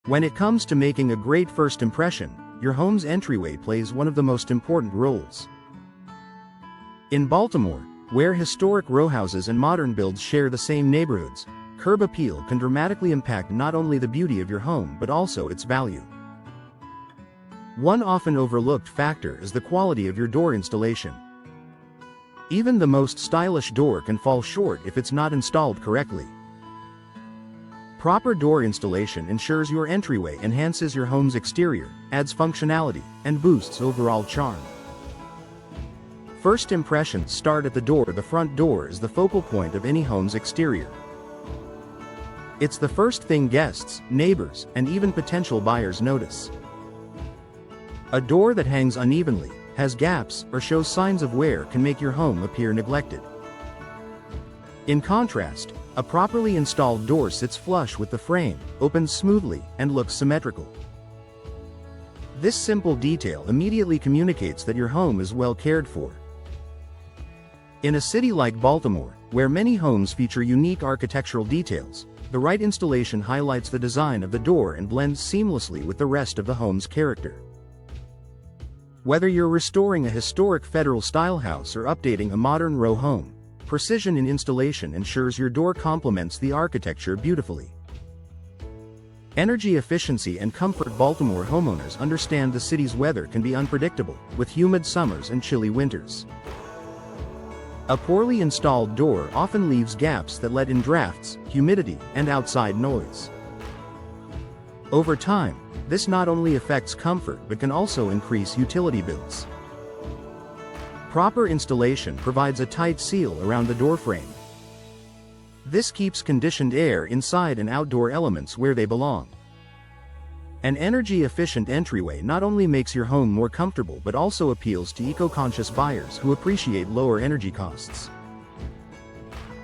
When it comes to making a great first impression, your home's entryway plays one of the most important roles. In Baltimore, where historic rowhouses and modern builds share the same neighborhoods, curb appeal can dramatically impact not only the beauty of your home but also its value. One often overlooked factor is the quality of your door installation. Even the most stylish door can fall short if it's not installed correctly. Proper door installation ensures your entryway enhances your home's exterior, adds functionality, and boosts overall charm. First impressions start at the door. The front door is the focal point of any home's exterior. It's the first thing guests, neighbors, and even potential buyers notice. A door that hangs unevenly, has gaps, or shows signs of wear can make your home appear neglected. In contrast, a properly installed door sits flush with the frame, opens smoothly, and looks symmetrical. This simple detail immediately communicates that your home is well cared for. In a city like Baltimore, where many homes feature unique architectural details, the right installation highlights the design of the door and blends seamlessly with the rest of the home's character. Whether you're restoring a historic Federal-style house or updating a modern row home, precision in installation ensures your door complements the architecture beautifully. Energy efficiency and comfort. Baltimore homeowners understand the city's weather can be unpredictable, with humid summers and chilly winters. A poorly installed door often leaves gaps that let in drafts, humidity, and outside noise. Over time, this not only affects comfort but can also increase utility bills. Proper installation provides a tight seal around the door frame. This keeps conditioned air inside and outdoor elements where they belong. An energy-efficient entryway not only makes your home more comfortable but also appeals to eco-conscious buyers who appreciate lower energy costs.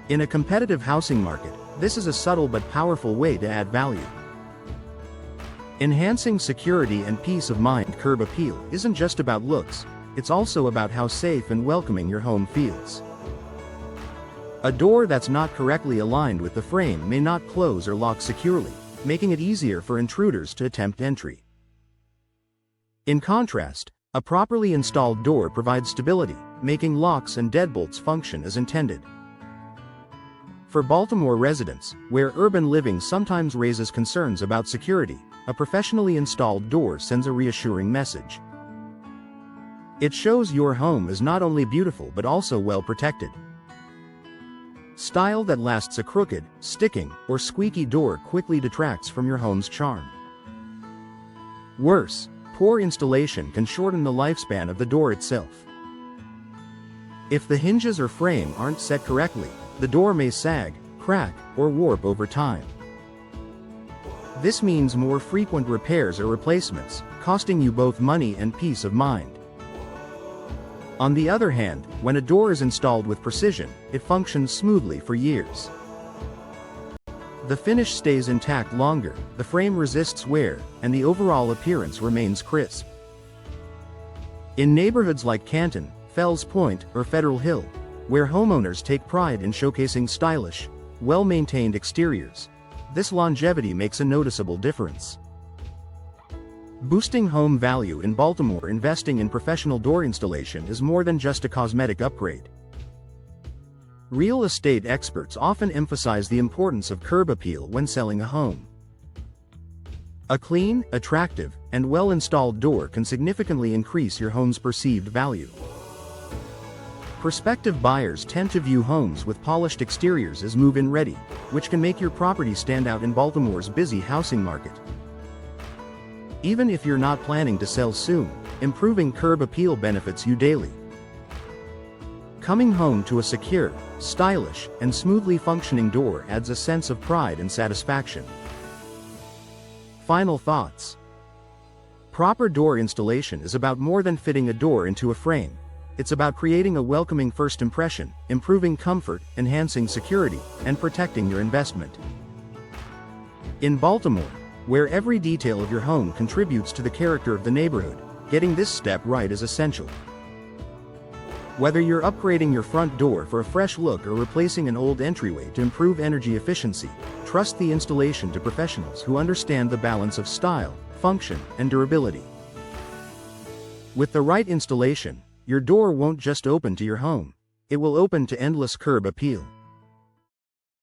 In a competitive housing market, this is a subtle but powerful way to add value. Enhancing security and peace of mind. Curb appeal isn't just about looks, it's also about how safe and welcoming your home feels. A door that's not correctly aligned with the frame may not close or lock securely, making it easier for intruders to attempt entry. In contrast, a properly installed door provides stability, making locks and deadbolts function as intended. For Baltimore residents, where urban living sometimes raises concerns about security, a professionally installed door sends a reassuring message. It shows your home is not only beautiful but also well protected. Style that lasts. A crooked, sticking, or squeaky door quickly detracts from your home's charm. Worse, poor installation can shorten the lifespan of the door itself. If the hinges or frame aren't set correctly, the door may sag, crack, or warp over time. This means more frequent repairs or replacements, costing you both money and peace of mind. On the other hand, when a door is installed with precision, it functions smoothly for years. The finish stays intact longer, the frame resists wear, and the overall appearance remains crisp. In neighborhoods like Canton, Fells Point, or Federal Hill, where homeowners take pride in showcasing stylish, well-maintained exteriors, this longevity makes a noticeable difference. Boosting home value. In Baltimore, investing in professional door installation is more than just a cosmetic upgrade. Real estate experts often emphasize the importance of curb appeal when selling a home. A clean, attractive, and well-installed door can significantly increase your home's perceived value. Prospective buyers tend to view homes with polished exteriors as move-in ready, which can make your property stand out in Baltimore's busy housing market. Even if you're not planning to sell soon, improving curb appeal benefits you daily. Coming home to a secure, stylish, and smoothly functioning door adds a sense of pride and satisfaction. Final thoughts. Proper door installation is about more than fitting a door into a frame. It's about creating a welcoming first impression, improving comfort, enhancing security, and protecting your investment. In Baltimore, where every detail of your home contributes to the character of the neighborhood, getting this step right is essential. Whether you're upgrading your front door for a fresh look or replacing an old entryway to improve energy efficiency, trust the installation to professionals who understand the balance of style, function, and durability. With the right installation, your door won't just open to your home. It will open to endless curb appeal.